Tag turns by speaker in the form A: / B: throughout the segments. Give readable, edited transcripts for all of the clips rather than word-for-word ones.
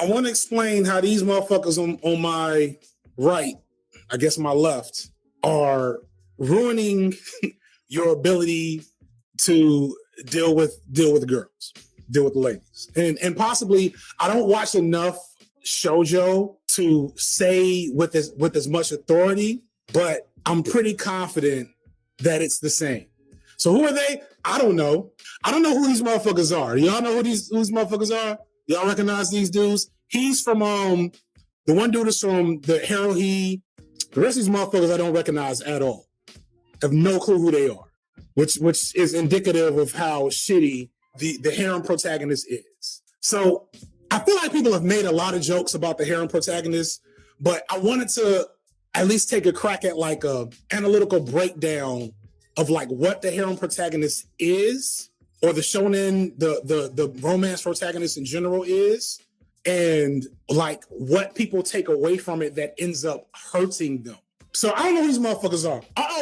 A: I want to explain how these motherfuckers on my right, I guess my left, are ruining your ability to deal with girls, deal with the ladies. And possibly, I don't watch enough shoujo to say with as much authority, but I'm pretty confident that it's the same. So who are they? I don't know. I don't know who these motherfuckers are. Y'all know who these motherfuckers are? Y'all recognize these dudes? He's from the one dude is from the Haruhi. The rest of these motherfuckers I don't recognize at all. I have no clue who they are, which is indicative of how shitty the harem protagonist is. So I feel like people have made a lot of jokes about the harem protagonist, but I wanted to at least take a crack at like a analytical breakdown of like what the harem protagonist is, or the shonen, the romance protagonist in general is, and like what people take away from it that ends up hurting them. So I don't know who these motherfuckers are. I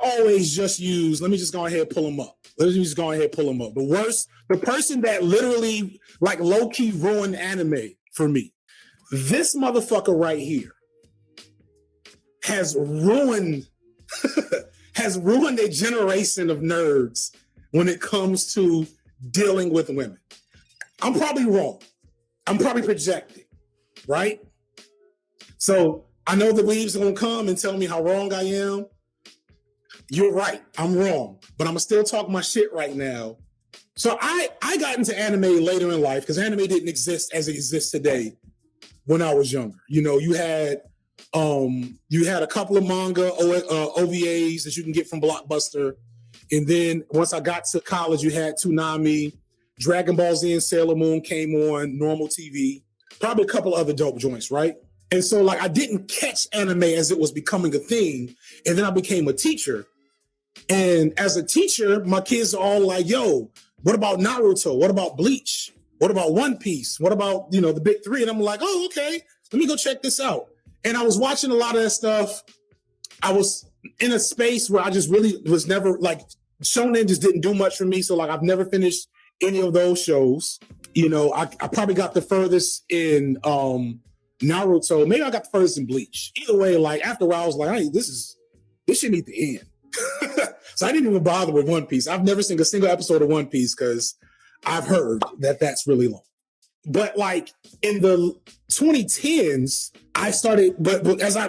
A: always just use, let me just go ahead and pull them up. The person that literally like low-key ruined anime for me. This motherfucker right here has ruined a generation of nerds when it comes to dealing with women. I'm probably wrong. I'm probably projecting, right? So I know the weebs are gonna come and tell me how wrong I am. You're right, I'm wrong, but I'm gonna still talk my shit right now. So I got into anime later in life because anime didn't exist as it exists today when I was younger. You know, you had a couple of manga OVAs that you can get from Blockbuster. And then once I got to college, you had Toonami, Dragon Ball Z and Sailor Moon came on normal TV, probably a couple other dope joints, right? And so like I didn't catch anime as it was becoming a thing. And then I became a teacher. And as a teacher, my kids are all like, yo, what about Naruto? What about Bleach? What about One Piece? What about, the big three? And I'm like, oh, okay, let me go check this out. And I was watching a lot of that stuff. I was in a space where I just really was never like, shonen just didn't do much for me. So like, I've never finished any of those shows. I probably got the furthest in Naruto. Maybe I got the furthest in Bleach. Either way, like after a while, I was like, hey, this should need to end. So I didn't even bother with One Piece. I've never seen a single episode of One Piece because I've heard that that's really long. But like in the 2010s, I started, but as I,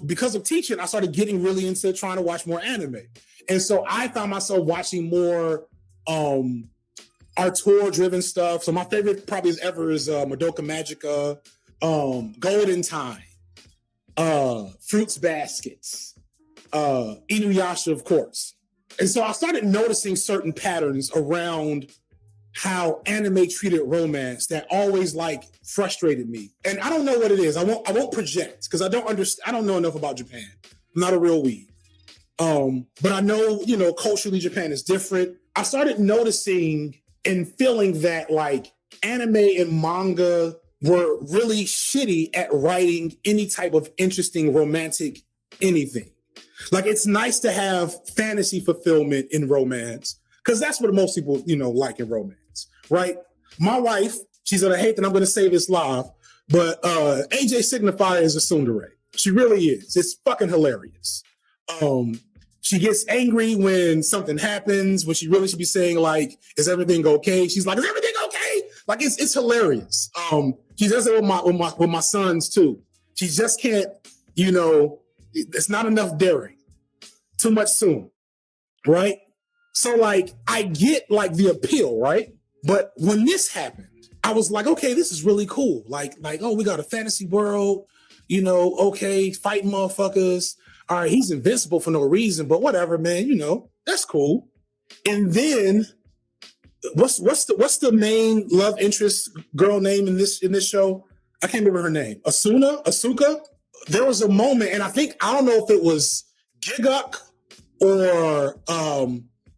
A: because of teaching, I started getting really into trying to watch more anime. And so I found myself watching more auteur-driven stuff. So my favorite probably ever is Madoka Magica, Golden Time, Fruits Baskets, Inuyasha, of course. And so I started noticing certain patterns around how anime treated romance that always like frustrated me. And I don't know what it is. I won't project because I don't know enough about Japan. I'm not a real weeb. But I know, culturally Japan is different. I started noticing and feeling that like anime and manga were really shitty at writing any type of interesting romantic anything. Like it's nice to have fantasy fulfillment in romance because that's what most people, like in romance, right? My wife, she's gonna hate that I'm gonna say this live, but AJ Signifier is a tsundere. She really is. It's fucking hilarious. She gets angry when something happens, when she really should be saying like, is everything okay? She's like, is everything okay? Like it's hilarious. She does it with my sons too. She just can't, it's not enough daring. Too much soon, right? So like, I get like the appeal, right? But when this happened, I was like, okay, this is really cool. Like, oh, we got a fantasy world, okay, fighting motherfuckers. All right, he's invincible for no reason, but whatever, man, that's cool. And then what's the main love interest girl name in this show? I can't remember her name. Asuka? There was a moment, and I don't know if it was Giguk or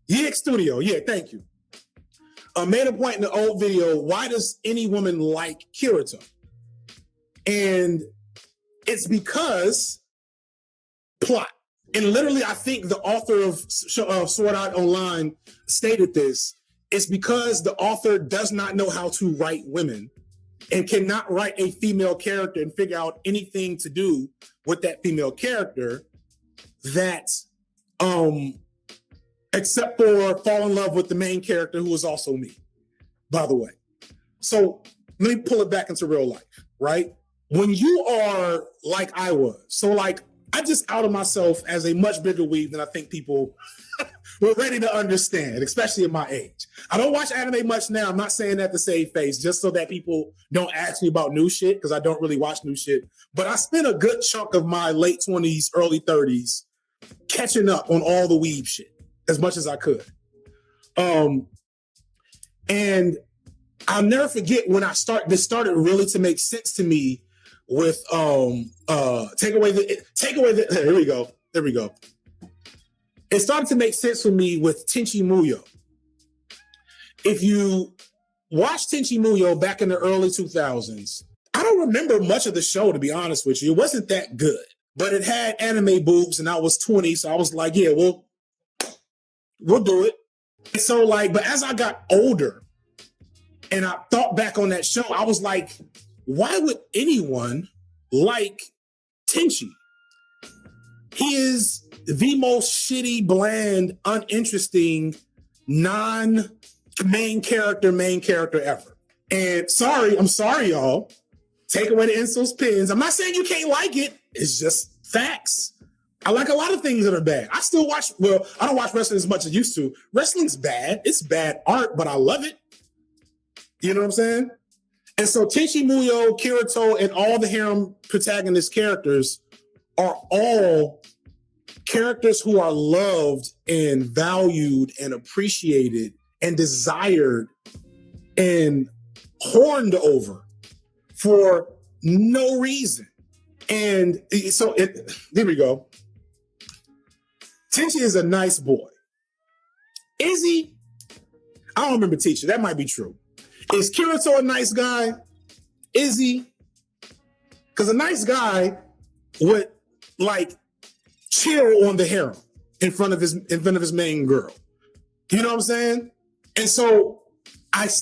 A: Yeek Studio. Yeah, thank you. Made a point in the old video, why does any woman like Kirito? And it's because plot. And literally, I think the author of Sword Art Online stated this. It's because the author does not know how to write women. and cannot write a female character and figure out anything to do with that female character that except for fall in love with the main character who is also me, by the way. So let me pull it back into real life, right? When you are like I was, so like I just outed myself as a much bigger weeb than I think people were ready to understand, especially at my age. I don't watch anime much now. I'm not saying that to save face, just so that people don't ask me about new shit, because I don't really watch new shit. But I spent a good chunk of my late 20s, early 30s catching up on all the weeb shit as much as I could. And I'll never forget when this started really to make sense to me with here we go. It started to make sense for me with Tenchi Muyo. If you watch Tenchi Muyo back in the early 2000s, I don't remember much of the show, to be honest with you. It wasn't that good, but it had anime boobs and I was 20. So I was like, yeah, we'll do it. And so like, but as I got older and I thought back on that show, I was like, why would anyone like Tenchi? He is the most shitty, bland, uninteresting, non-main character ever. And I'm sorry, y'all. Take away the insults, pins. I'm not saying you can't like it. It's just facts. I like a lot of things that are bad. I still watch, I don't watch wrestling as much as I used to. Wrestling's bad. It's bad art, but I love it. You know what I'm saying? And so Tenchi Muyo, Kirito, and all the harem protagonist characters are all characters who are loved and valued and appreciated and desired and horned over for no reason. And so there we go. Tenchi is a nice boy. Is he? I don't remember teacher. That might be true. Is Kirito a nice guy? Is he? Because a nice guy would like chill on the harem in front of his main girl. You know what I'm saying? And so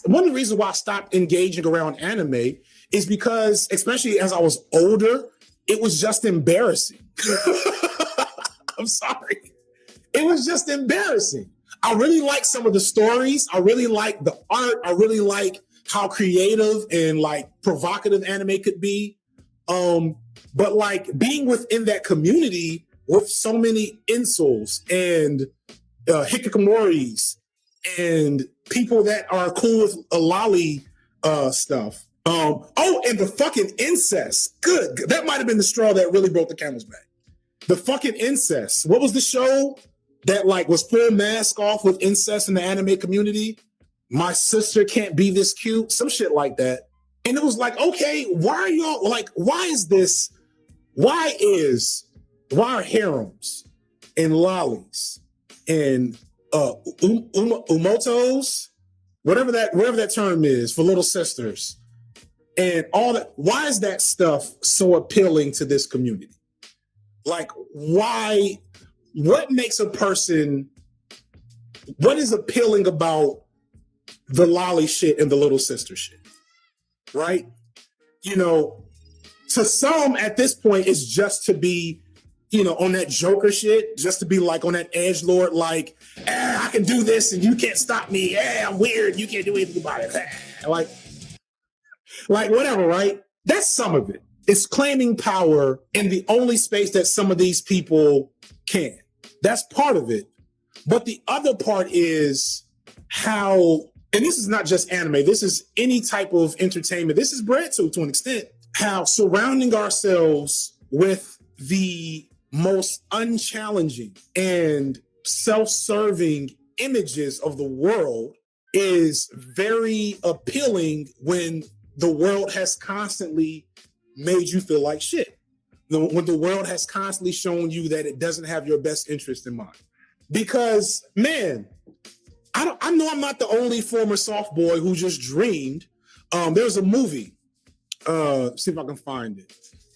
A: one of the reasons why I stopped engaging around anime is because, especially as I was older, it was just embarrassing. I'm sorry. It was just embarrassing. I really like some of the stories. I really like the art. I really like how creative and like provocative anime could be. But like being within that community with so many insults and hikikomoris and people that are cool with a lolly stuff. And the fucking incest. Good. That might have been the straw that really broke the camel's back. The fucking incest. What was the show that like was full mask off with incest in the anime community? My sister can't be this cute. Some shit like that. And it was like, okay, why are y'all like, why are harems and lollies and umotos, whatever that term is for little sisters and all that, why is that stuff so appealing to this community? Like, why, what makes a person, what is appealing about the lolly shit and the little sister shit, right? You know, to some at this point, it's just to be, you know, on that Joker shit, just to be like on that edgelord, like, I can do this and you can't stop me. I'm weird. You can't do anything about it. Like whatever, right? That's some of it. It's claiming power in the only space that some of these people can. That's part of it. But the other part is how, and this is not just anime, this is any type of entertainment. This is bread to an extent, how surrounding ourselves with the most unchallenging and self-serving images of the world is very appealing when the world has constantly made you feel like shit. When the world has constantly shown you that it doesn't have your best interest in mind. Because, man, I know I'm not the only former soft boy who just dreamed. There's a movie, see if I can find it.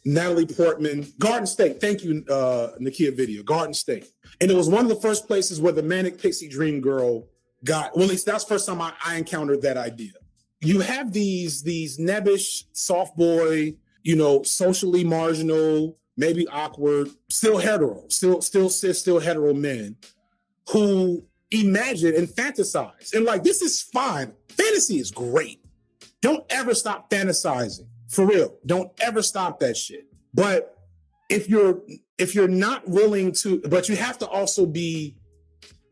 A: Natalie Portman, Garden State. Thank you, Nakia Video, Garden State. And it was one of the first places where the Manic Pixie Dream Girl got, well, at least that's the first time I encountered that idea. you have these nebbish, soft boy, socially marginal, maybe awkward, still hetero, still cis, still hetero men who imagine and fantasize. And like, this is fine. Fantasy is great. Don't ever stop fantasizing. For real. Don't ever stop that shit. But if you're not willing to, but you have to also be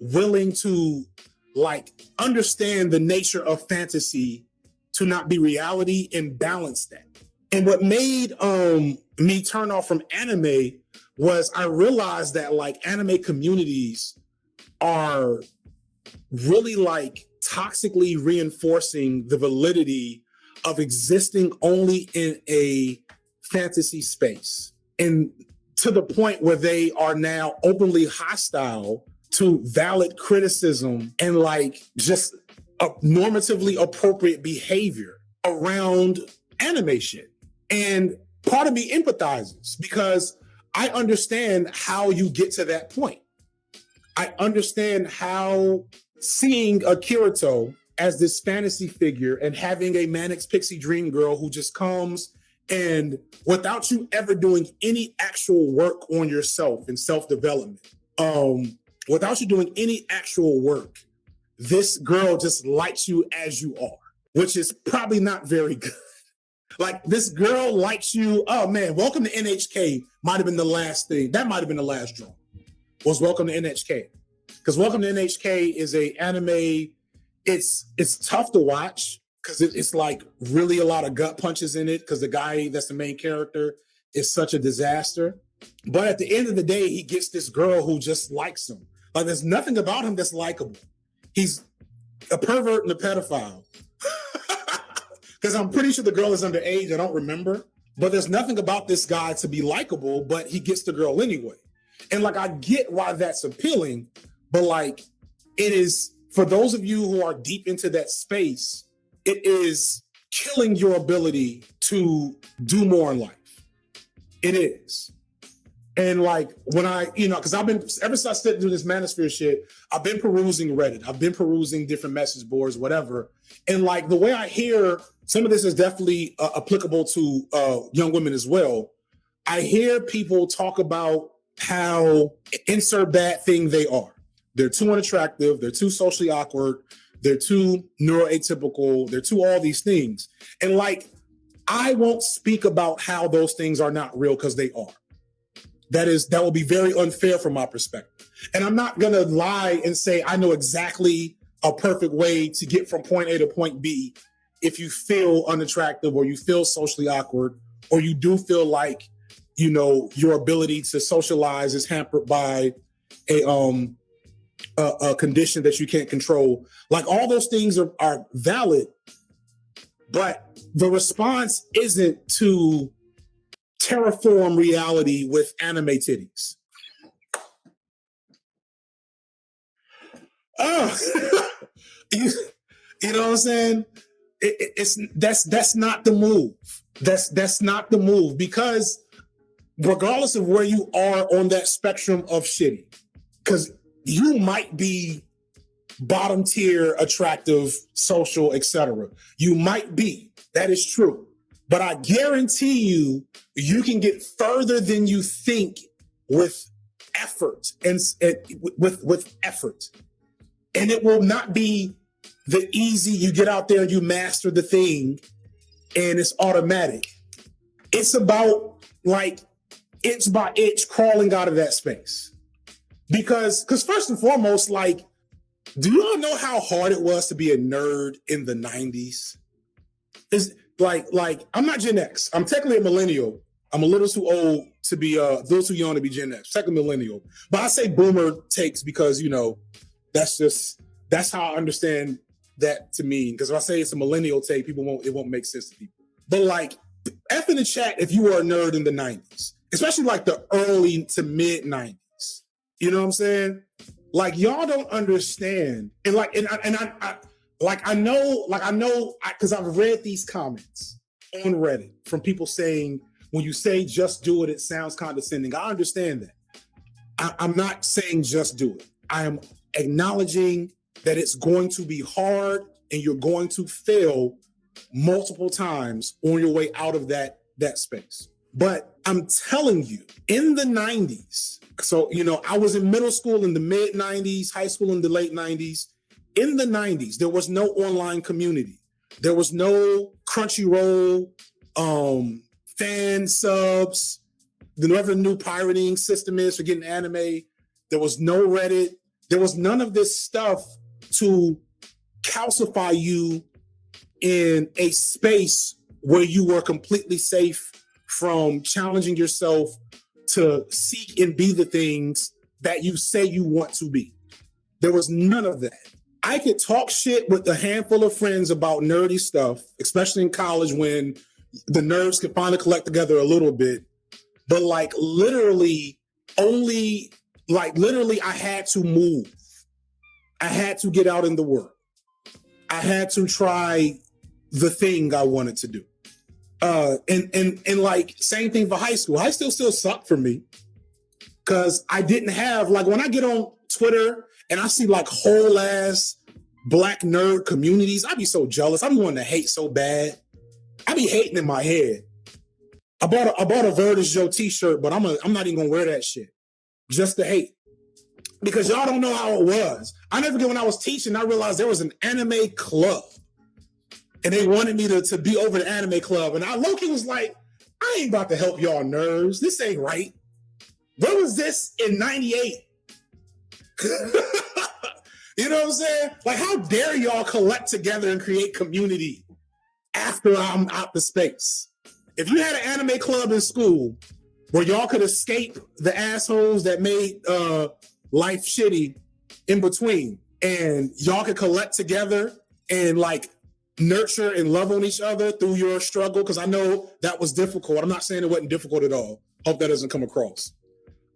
A: willing to like understand the nature of fantasy to not be reality and balance that. And what made me turn off from anime was I realized that like anime communities are really like toxically reinforcing the validity of existing only in a fantasy space. And to the point where they are now openly hostile to valid criticism and like just normatively appropriate behavior around anime shit. And part of me empathizes because I understand how you get to that point. I understand how seeing a Kirito as this fantasy figure and having a Mannix pixie dream girl who just comes and without you ever doing any actual work on yourself and self-development, without you doing any actual work, this girl just likes you as you are, which is probably not very good. Like this girl likes you. Oh man, Welcome to NHK might have been the last thing. That might have been the last draw. Was Welcome to NHK. Because Welcome to NHK is a anime. It's tough to watch because it's like really a lot of gut punches in it because the guy that's the main character is such a disaster. But at the end of the day, he gets this girl who just likes him. Like there's nothing about him that's likable. He's a pervert and a pedophile. Because I'm pretty sure the girl is underage. I don't remember. But there's nothing about this guy to be likable, but he gets the girl anyway. And like, I get why that's appealing, but like, it is, for those of you who are deep into that space, it is killing your ability to do more in life. It is. And like, when because I've been, ever since I started doing this manosphere shit, I've been perusing Reddit. I've been perusing different message boards, whatever. And like, the way I hear, some of this is definitely applicable to young women as well. I hear people talk about how insert bad thing they are. They're too unattractive. They're too socially awkward. They're too neuroatypical. They're too all these things. And like, I won't speak about how those things are not real because they are. That will be very unfair from my perspective. And I'm not going to lie and say I know exactly a perfect way to get from point A to point B if you feel unattractive or you feel socially awkward or you do feel like, your ability to socialize is hampered by a condition that you can't control. Like all those things are valid, but the response isn't to terraform reality with anime titties. Oh, you know what I'm saying? That's not the move. That's not the move, because regardless of where you are on that spectrum of shitty, because you might be bottom tier, attractive, social, etc. You might be. That is true. But I guarantee you can get further than you think with effort and with effort. And it will not be the easy, you get out there and you master the thing and it's automatic. It's about like inch by inch crawling out of that space. Because first and foremost, like, do you all know how hard it was to be a nerd in the 90s? It's like I'm not Gen X. I'm technically a millennial. I'm a little too old to be little too young to be Gen X. Second millennial. But I say boomer takes because that's how I understand that to mean. Because if I say it's a millennial take, it won't make sense to people. But like, F in the chat if you were a nerd in the 90s, especially like the early to mid 90s. You know what I'm saying? Like, y'all don't understand. And like, I know, because I've read these comments on Reddit from people saying, when you say just do it, it sounds condescending. I understand that. I'm not saying just do it. I am acknowledging that it's going to be hard and you're going to fail multiple times on your way out of that space. But I'm telling you, in the 90s, so, I was in middle school in the mid 90s, high school in the late 90s. In the 90s, there was no online community. There was no Crunchyroll, fan subs, whatever the new pirating system is for getting anime. There was no Reddit. There was none of this stuff to calcify you in a space where you were completely safe from challenging yourself to seek and be the things that you say you want to be. There was none of that. I could talk shit with a handful of friends about nerdy stuff, especially in college when the nerds could finally collect together a little bit. But literally, I had to move. I had to get out in the world. I had to try the thing I wanted to do. And same thing for high school. High school still sucked for me because I didn't have, when I get on Twitter and I see whole ass Black nerd communities, I be so jealous. I be wanting to hate so bad. I be hating in my head. I bought a Vertis Joe t-shirt, but I'm not even gonna wear that shit just to hate. Because y'all don't know how it was. I never forget when I was teaching, I realized there was an anime club. And they wanted me to be over the anime club. And I low-key was like, I ain't about to help y'all nerds. This ain't right. Where was this in 98? You know what I'm saying? How dare y'all collect together and create community after I'm out the space? If you had an anime club in school where y'all could escape the assholes that made life shitty in between, and y'all could collect together and nurture and love on each other through your struggle, because I know that was difficult. I'm not saying it wasn't difficult at all. Hope that doesn't come across.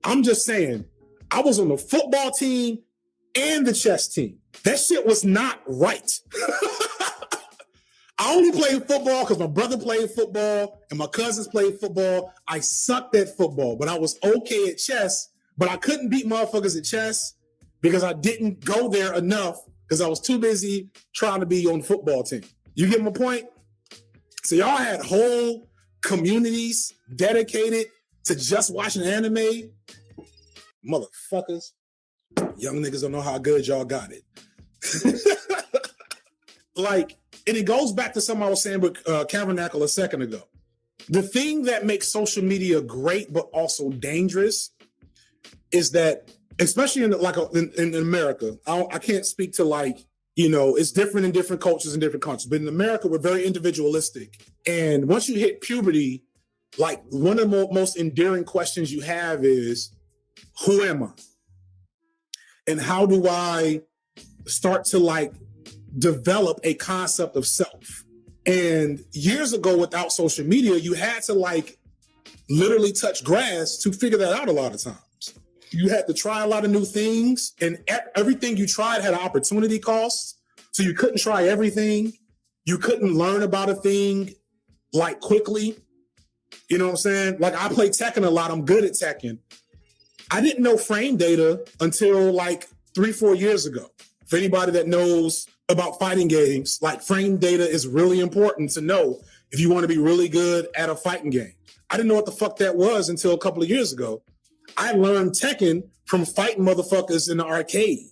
A: I'm just saying, I was on the football team and the chess team. That shit was not right. I only played football because my brother played football and my cousins played football. I sucked at football, but I was okay at chess. But I couldn't beat motherfuckers at chess because I didn't go there enough because I was too busy trying to be on the football team. You get my point? So y'all had whole communities dedicated to just watching anime. Motherfuckers. Young niggas don't know how good y'all got it. And it goes back to something I was saying with Cavernacle a second ago. The thing that makes social media great but also dangerous is that, especially in America, I can't speak to it's different in different cultures and different countries, but in America, we're very individualistic. And once you hit puberty, one of the most endearing questions you have is, who am I? And how do I start to develop a concept of self? And years ago, without social media, you had to literally touch grass to figure that out a lot of times. You had to try a lot of new things, and everything you tried had an opportunity cost. So you couldn't try everything. You couldn't learn about a thing quickly. You know what I'm saying? I play Tekken a lot. I'm good at Tekken. I didn't know frame data until 3-4 years ago. For anybody that knows about fighting games, frame data is really important to know if you want to be really good at a fighting game. I didn't know what the fuck that was until a couple of years ago. I learned Tekken from fighting motherfuckers in the arcade,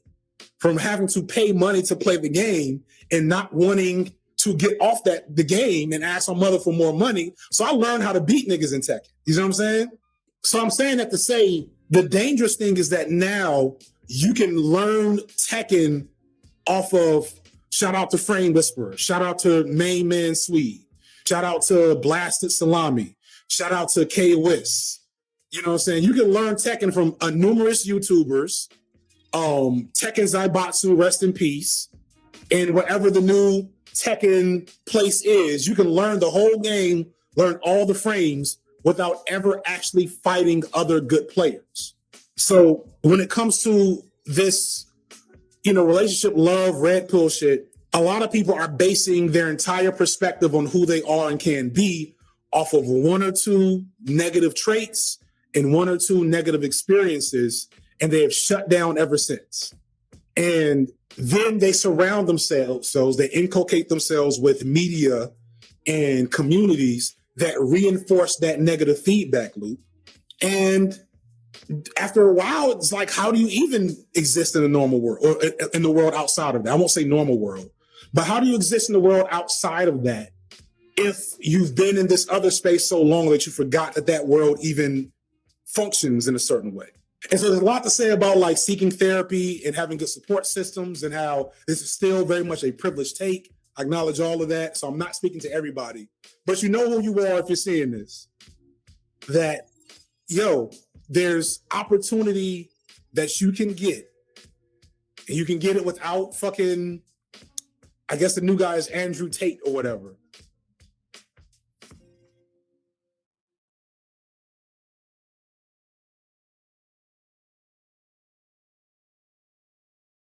A: from having to pay money to play the game and not wanting to get off the game and ask my mother for more money. So I learned how to beat niggas in Tekken. You know what I'm saying? So I'm saying that to say the dangerous thing is that now you can learn Tekken off of, shout out to Frame Whisperer, shout out to Main Man Swede, shout out to Blasted Salami, shout out to K-Wiss. You know what I'm saying? You can learn Tekken from numerous YouTubers, Tekken Zaibatsu, rest in peace, and whatever the new Tekken place is, you can learn the whole game, learn all the frames without ever actually fighting other good players. So when it comes to this, relationship, love, red pill shit, a lot of people are basing their entire perspective on who they are and can be off of one or two negative traits and one or two negative experiences, and they have shut down ever since. And then they surround themselves, so they inculcate themselves with media and communities that reinforce that negative feedback loop. And after a while, it's like, how do you even exist in the normal world or in the world outside of that? I won't say normal world, but how do you exist in the world outside of that if you've been in this other space so long that you forgot that that world even functions in a certain way? And so there's a lot to say about like seeking therapy and having good support systems and how this is still very much a privileged take. I acknowledge all of that. So I'm not speaking to everybody, but you know who you are if you're seeing this. That, yo, there's opportunity that you can get, and you can get it without fucking, I guess the new guy is Andrew Tate or whatever.